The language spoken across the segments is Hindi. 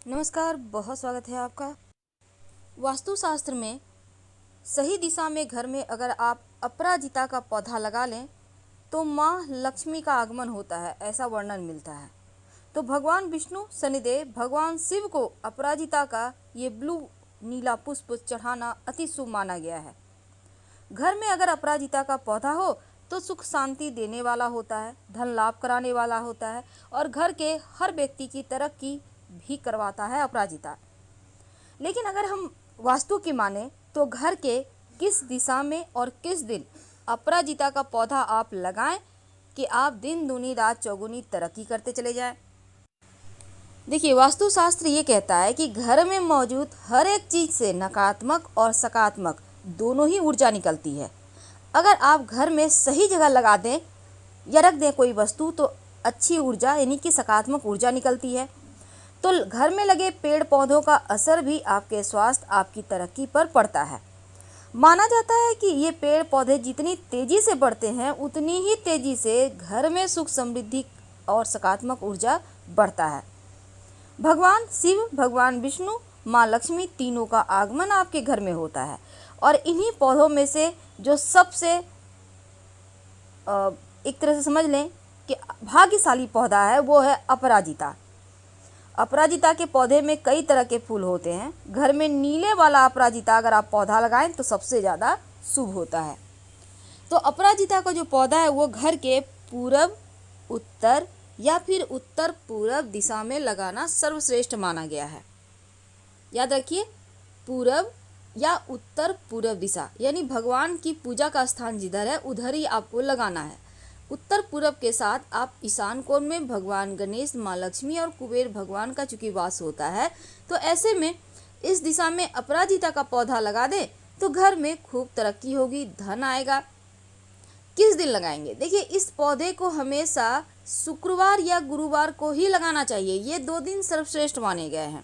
नमस्कार, बहुत स्वागत है आपका। वास्तुशास्त्र में सही दिशा में घर में अगर आप अपराजिता का पौधा लगा लें तो माँ लक्ष्मी का आगमन होता है, ऐसा वर्णन मिलता है। तो भगवान विष्णु, शनिदेव, भगवान शिव को अपराजिता का ये ब्लू नीला पुष्प चढ़ाना अति शुभ माना गया है। घर में अगर अपराजिता का पौधा हो तो सुख शांति देने वाला होता है, धन लाभ कराने वाला होता है और घर के हर व्यक्ति की तरक्की भी करवाता है अपराजिता। लेकिन अगर हम वास्तु की माने तो घर के किस दिशा में और किस दिन अपराजिता का पौधा आप लगाएं कि आप दिन दूनी रात चौगुनी तरक्की करते चले जाएं। देखिए, वास्तुशास्त्र ये कहता है कि घर में मौजूद हर एक चीज से नकारात्मक और सकारात्मक दोनों ही ऊर्जा निकलती है। अगर आप घर में सही जगह लगा दें या रख दें कोई वस्तु तो अच्छी ऊर्जा यानी कि सकारात्मक ऊर्जा निकलती है। तो घर में लगे पेड़ पौधों का असर भी आपके स्वास्थ्य, आपकी तरक्की पर पड़ता है। माना जाता है कि ये पेड़ पौधे जितनी तेजी से बढ़ते हैं उतनी ही तेजी से घर में सुख समृद्धि और सकारात्मक ऊर्जा बढ़ता है। भगवान शिव, भगवान विष्णु, माँ लक्ष्मी तीनों का आगमन आपके घर में होता है और इन्हीं पौधों में से जो सबसे एक तरह से समझ लें कि भाग्यशाली पौधा है वो है अपराजिता। अपराजिता के पौधे में कई तरह के फूल होते हैं। घर में नीले वाला अपराजिता अगर आप पौधा लगाएं तो सबसे ज़्यादा शुभ होता है। तो अपराजिता का जो पौधा है वो घर के पूरब, उत्तर या फिर उत्तर पूरब दिशा में लगाना सर्वश्रेष्ठ माना गया है। याद रखिए, पूरब या उत्तर पूरब दिशा यानी भगवान की पूजा का स्थान जिधर है उधर ही आपको लगाना है। उत्तर पूरब के साथ आप ईशान कोण में भगवान गणेश, माँ लक्ष्मी और कुबेर भगवान का चूंकि वास होता है तो ऐसे में इस दिशा में अपराजिता का पौधा लगा दें तो घर में खूब तरक्की होगी, धन आएगा। किस दिन लगाएंगे? देखिए, इस पौधे को हमेशा शुक्रवार या गुरुवार को ही लगाना चाहिए। ये 2 दिन सर्वश्रेष्ठ माने गए हैं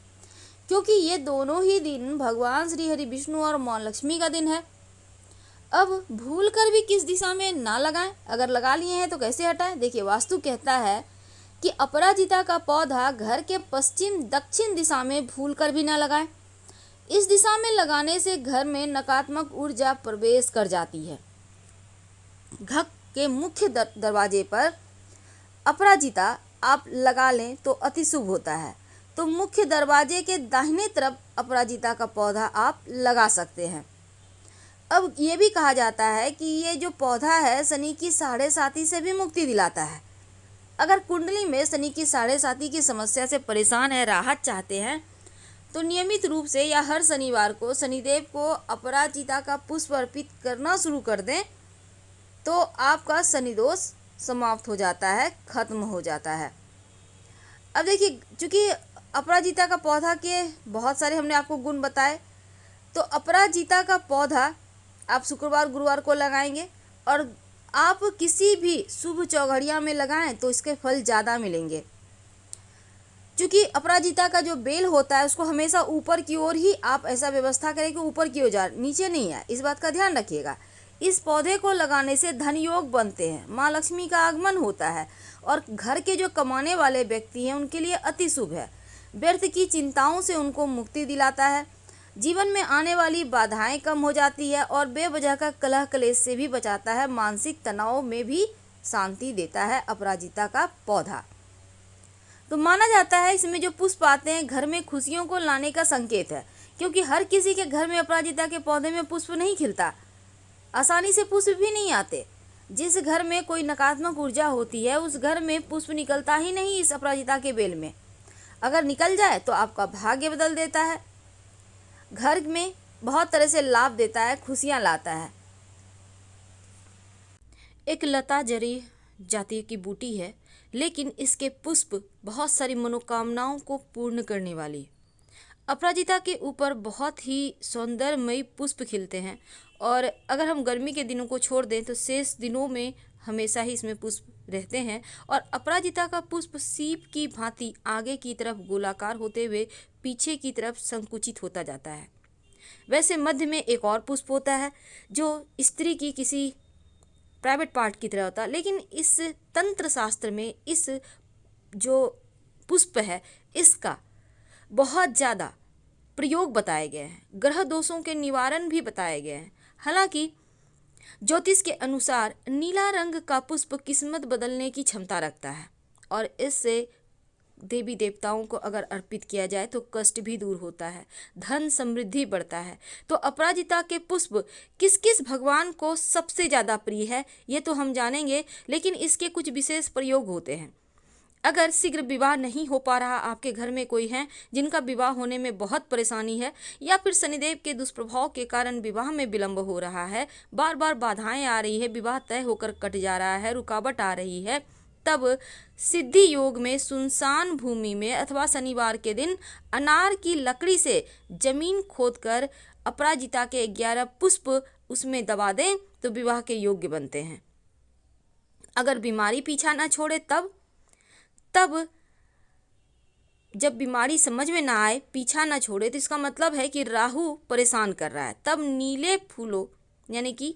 क्योंकि ये दोनों ही दिन भगवान श्री हरि विष्णु और माँ लक्ष्मी का दिन है। अब भूल कर भी किस दिशा में ना लगाएं, अगर लगा लिए हैं तो कैसे हटाएं? देखिए, वास्तु कहता है कि अपराजिता का पौधा घर के पश्चिम दक्षिण दिशा में भूल कर भी ना लगाएं। इस दिशा में लगाने से घर में नकारात्मक ऊर्जा प्रवेश कर जाती है। घर के मुख्य दरवाजे पर अपराजिता आप लगा लें तो अति शुभ होता है। तो मुख्य दरवाजे के दाहिने तरफ अपराजिता का पौधा आप लगा सकते हैं। अब ये भी कहा जाता है कि ये जो पौधा है शनि की 7.5 से भी मुक्ति दिलाता है। अगर कुंडली में शनि की 7.5 की समस्या से परेशान है, राहत चाहते हैं तो नियमित रूप से या हर शनिवार को शनिदेव को अपराजिता का पुष्प अर्पित करना शुरू कर दें तो आपका शनि दोष समाप्त हो जाता है, खत्म हो जाता है। अब देखिए, चूंकि अपराजिता का पौधा के बहुत सारे हमने आपको गुण बताए, तो अपराजिता का पौधा आप शुक्रवार गुरुवार को लगाएंगे और आप किसी भी शुभ चौघड़िया में लगाएं तो इसके फल ज़्यादा मिलेंगे। क्योंकि अपराजिता का जो बेल होता है उसको हमेशा ऊपर की ओर ही आप ऐसा व्यवस्था करें कि ऊपर की ओर जाए, नीचे नहीं है, इस बात का ध्यान रखिएगा। इस पौधे को लगाने से धन योग बनते हैं, माँ लक्ष्मी का आगमन होता है और घर के जो कमाने वाले व्यक्ति हैं उनके लिए अति शुभ है। व्यर्थ की चिंताओं से उनको मुक्ति दिलाता है, जीवन में आने वाली बाधाएं कम हो जाती है और बेवजह का कलह क्लेश से भी बचाता है, मानसिक तनाव में भी शांति देता है अपराजिता का पौधा। तो माना जाता है इसमें जो पुष्प आते हैं घर में खुशियों को लाने का संकेत है, क्योंकि हर किसी के घर में अपराजिता के पौधे में पुष्प नहीं खिलता, आसानी से पुष्प भी नहीं आते। जिस घर में कोई नकारात्मक ऊर्जा होती है उस घर में पुष्प निकलता ही नहीं। इस अपराजिता के बेल में अगर निकल जाए तो आपका भाग्य बदल देता है, घर में बहुत तरह से लाभ देता है, खुशियां लाता है। एक लता जरी जाति की बूटी है, लेकिन इसके पुष्प बहुत सारी मनोकामनाओं को पूर्ण करने वाली। अपराजिता के ऊपर बहुत ही सौंदर्यमयी पुष्प खिलते हैं और अगर हम गर्मी के दिनों को छोड़ दें तो शेष दिनों में हमेशा ही इसमें पुष्प रहते हैं। और अपराजिता का पुष्प सीप की भांति आगे की तरफ गोलाकार होते हुए पीछे की तरफ संकुचित होता जाता है। वैसे मध्य में एक और पुष्प होता है जो स्त्री की किसी प्राइवेट पार्ट की तरह होता है, लेकिन इस तंत्र शास्त्र में इस जो पुष्प है इसका बहुत ज़्यादा प्रयोग बताए गए हैं, ग्रह दोषों के निवारण भी बताए गए हैं। हालांकि ज्योतिष के अनुसार नीला रंग का पुष्प किस्मत बदलने की क्षमता रखता है और इससे देवी देवताओं को अगर अर्पित किया जाए तो कष्ट भी दूर होता है, धन समृद्धि बढ़ता है। तो अपराजिता के पुष्प किस किस भगवान को सबसे ज़्यादा प्रिय है ये तो हम जानेंगे, लेकिन इसके कुछ विशेष प्रयोग होते हैं। अगर शीघ्र विवाह नहीं हो पा रहा, आपके घर में कोई है जिनका विवाह होने में बहुत परेशानी है, या फिर शनिदेव के दुष्प्रभाव के कारण विवाह में विलंब हो रहा है, बार बार बाधाएं आ रही है, विवाह तय होकर कट जा रहा है, रुकावट आ रही है, तब सिद्धि योग में सुनसान भूमि में अथवा शनिवार के दिन अनार की लकड़ी से जमीन खोदकर अपराजिता के 11 पुष्प उसमें दबा दें तो विवाह के योग्य बनते हैं। अगर बीमारी पीछा ना छोड़े तब जब बीमारी समझ में ना आए, पीछा ना छोड़े, तो इसका मतलब है कि राहु परेशान कर रहा है, तब नीले फूलों यानी कि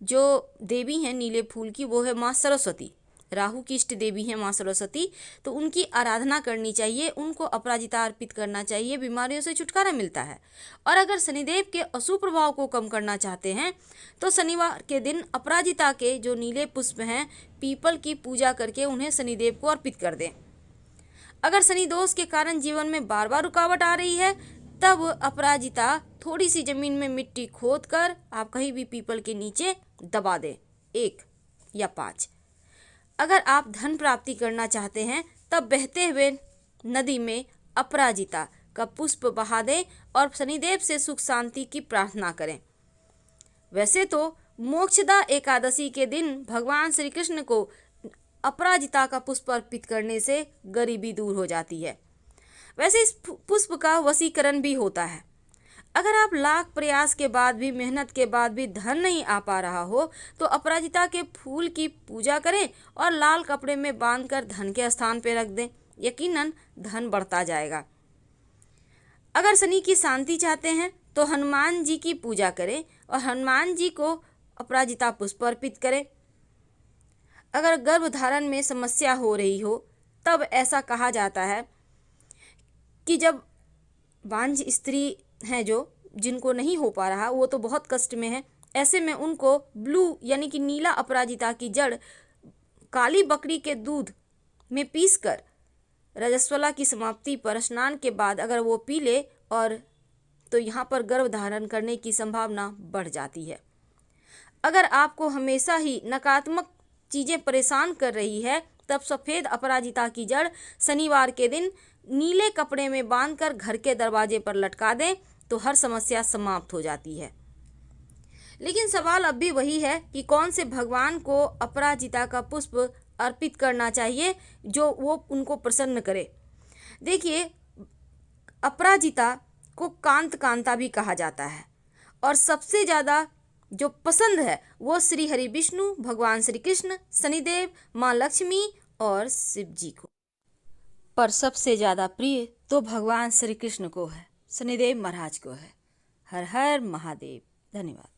जो देवी हैं नीले फूल की वो है माँ सरस्वती, राहु की इष्ट देवी है माँ सरस्वती, तो उनकी आराधना करनी चाहिए, उनको अपराजिता अर्पित करना चाहिए, बीमारियों से छुटकारा मिलता है। और अगर शनिदेव के अशुभ प्रभाव को कम करना चाहते हैं तो शनिवार के दिन अपराजिता के जो नीले पुष्प हैं पीपल की पूजा करके उन्हें शनिदेव को अर्पित कर दें। अगर शनि दोष के कारण जीवन में बार बार रुकावट आ रही है तब अपराजिता थोड़ी सी जमीन में मिट्टी खोद कर आप कहीं भी पीपल के नीचे दबा दें, 1 या 5। अगर आप धन प्राप्ति करना चाहते हैं तब बहते हुए नदी में अपराजिता का पुष्प बहा दें और शनिदेव से सुख शांति की प्रार्थना करें। वैसे तो मोक्षदा एकादशी के दिन भगवान श्री कृष्ण को अपराजिता का पुष्प अर्पित करने से गरीबी दूर हो जाती है। वैसे इस पुष्प का वशीकरण भी होता है। अगर आप लाख प्रयास के बाद भी, मेहनत के बाद भी धन नहीं आ पा रहा हो तो अपराजिता के फूल की पूजा करें और लाल कपड़े में बांधकर धन के स्थान पर रख दें, यकीनन धन बढ़ता जाएगा। अगर शनि की शांति चाहते हैं तो हनुमान जी की पूजा करें और हनुमान जी को अपराजिता पुष्प अर्पित करें। अगर गर्भधारण में समस्या हो रही हो तब ऐसा कहा जाता है कि जब बांझ स्त्री हैं जिनको नहीं हो पा रहा, वो तो बहुत कष्ट में है, ऐसे में उनको ब्लू यानी कि नीला अपराजिता की जड़ काली बकरी के दूध में पीसकर रजस्वला की समाप्ति पर स्नान के बाद अगर वो पी ले और तो यहाँ पर गर्भ धारण करने की संभावना बढ़ जाती है। अगर आपको हमेशा ही नकारात्मक चीज़ें परेशान कर रही है तब सफ़ेद अपराजिता की जड़ शनिवार के दिन नीले कपड़े में बांधकर घर के दरवाजे पर लटका दें तो हर समस्या समाप्त हो जाती है। लेकिन सवाल अब भी वही है कि कौन से भगवान को अपराजिता का पुष्प अर्पित करना चाहिए जो वो उनको प्रसन्न करे। देखिए, अपराजिता को कांत कांता भी कहा जाता है और सबसे ज़्यादा जो पसंद है वो श्री हरि विष्णु, भगवान श्री कृष्ण, शनिदेव, माँ लक्ष्मी और शिव जी को, पर सबसे ज़्यादा प्रिय तो भगवान श्री कृष्ण को है, शनिदेव महाराज को है। हर हर महादेव। धन्यवाद।